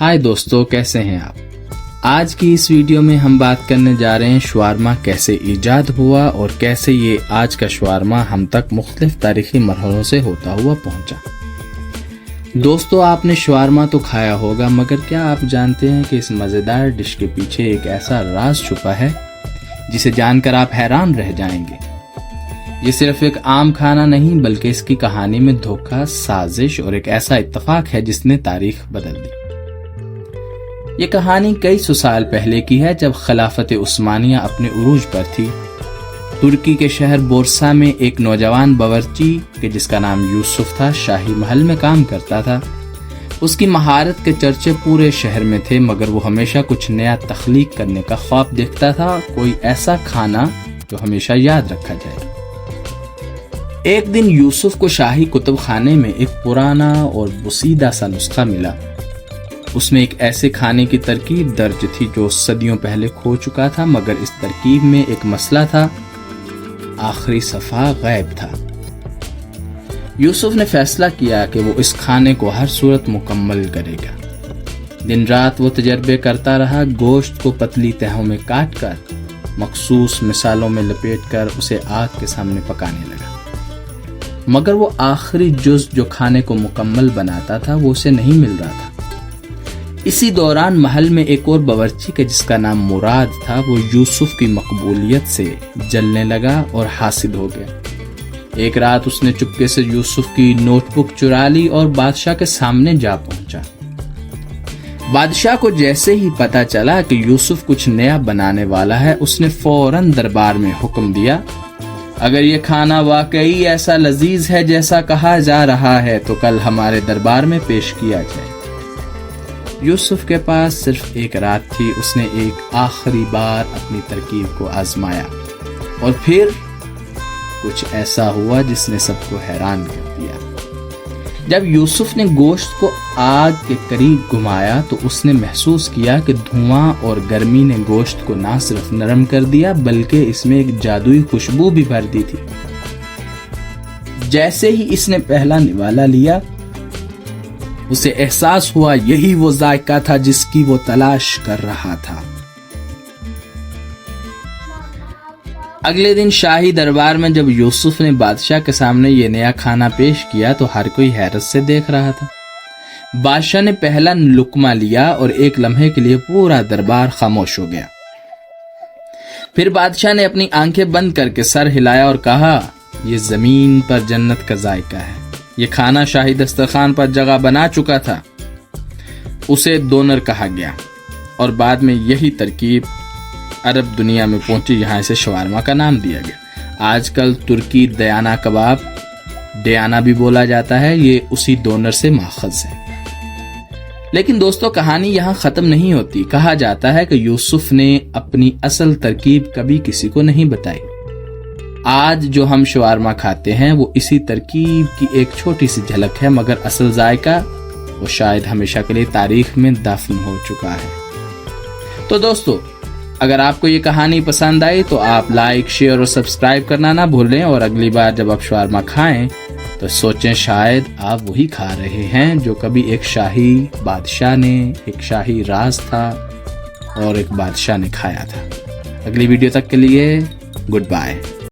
हाय दोस्तों, कैसे हैं आप। आज की इस वीडियो में हम बात करने जा रहे हैं शवारमा कैसे ईजाद हुआ और कैसे ये आज का शवारमा हम तक मुख्तलिफ तारीखी मरहलों से होता हुआ पहुंचा। दोस्तों, आपने शवारमा तो खाया होगा, मगर क्या आप जानते हैं कि इस मज़ेदार डिश के पीछे एक ऐसा राज छुपा है जिसे जानकर आप हैरान रह जाएंगे। ये सिर्फ एक आम खाना नहीं, बल्कि इसकी कहानी में धोखा, साजिश और एक ऐसा इत्तेफाक है जिसने तारीख बदल दी। ये कहानी कई सौ साल पहले की है, जब खिलाफत उस्मानिया अपने उरूज पर थी। तुर्की के शहर बोरसा में एक नौजवान बावर्ची के जिसका नाम यूसुफ था, शाही महल में काम करता था। उसकी महारत के चर्चे पूरे शहर में थे, मगर वो हमेशा कुछ नया तख्लीक करने का ख्वाब देखता था, कोई ऐसा खाना जो हमेशा याद रखा जाए। एक दिन यूसुफ को शाही कुतुब खाने में एक पुराना और बुसीदा सा नुस्खा मिला। उसमें एक ऐसे खाने की तरकीब दर्ज थी जो सदियों पहले खो चुका था, मगर इस तरकीब में एक मसला था, आखिरी सफ़ा गायब था। यूसुफ ने फैसला किया कि वो इस खाने को हर सूरत मुकम्मल करेगा। दिन रात वो तजर्बे करता रहा, गोश्त को पतली तहों में काट कर मखसूस मिसालों में लपेट कर उसे आग के सामने पकाने लगा, मगर वो आखिरी जुज़ जो खाने को मुकम्मल बनाता था वो उसे नहीं मिल रहा था। इसी दौरान महल में एक और बावर्ची के जिसका नाम मुराद था, वो यूसुफ की मकबूलियत से जलने लगा और हासिद हो गया। एक रात उसने चुपके से यूसुफ की नोटबुक चुरा ली और बादशाह के सामने जा पहुंचा। बादशाह को जैसे ही पता चला कि यूसुफ कुछ नया बनाने वाला है, उसने फौरन दरबार में हुक्म दिया, अगर ये खाना वाकई ऐसा लजीज है जैसा कहा जा रहा है तो कल हमारे दरबार में पेश किया जाए। यूसुफ के पास सिर्फ एक रात थी। उसने एक आखिरी बार अपनी तरकीब को आजमाया और फिर कुछ ऐसा हुआ जिसने सबको हैरान कर दिया। जब यूसुफ ने गोश्त को आग के करीब घुमाया तो उसने महसूस किया कि धुआं और गर्मी ने गोश्त को ना सिर्फ नरम कर दिया, बल्कि इसमें एक जादुई खुशबू भी भर दी थी। जैसे ही इसने पहला निवाला लिया, उसे एहसास हुआ यही वो जायका था जिसकी वो तलाश कर रहा था। अगले दिन शाही दरबार में जब यूसुफ ने बादशाह के सामने ये नया खाना पेश किया तो हर कोई हैरत से देख रहा था। बादशाह ने पहला लुकमा लिया और एक लम्हे के लिए पूरा दरबार खामोश हो गया। फिर बादशाह ने अपनी आंखें बंद करके सर हिलाया और कहा, यह जमीन पर जन्नत का जायका है। ये खाना शाही दस्तरखान पर जगह बना चुका था। उसे डोनर कहा गया और बाद में यही तरकीब अरब दुनिया में पहुंची, जहां इसे शवारमा का नाम दिया गया। आजकल तुर्की दयाना कबाब, डयाना भी बोला जाता है, ये उसी डोनर से माखज है। लेकिन दोस्तों, कहानी यहाँ खत्म नहीं होती। कहा जाता है कि यूसुफ ने अपनी असल तरकीब कभी किसी को नहीं बताई। आज जो हम शवारमा खाते हैं वो इसी तरकीब की एक छोटी सी झलक है, मगर असल जायका वो शायद हमेशा के लिए तारीख में दफन हो चुका है। तो दोस्तों, अगर आपको ये कहानी पसंद आई तो आप लाइक, शेयर और सब्सक्राइब करना ना भूलें, और अगली बार जब आप शवारमा खाएं तो सोचें शायद आप वही खा रहे हैं जो कभी एक शाही बादशाह ने, एक शाही राज था और एक बादशाह ने खाया था। अगली वीडियो तक के लिए गुड बाय।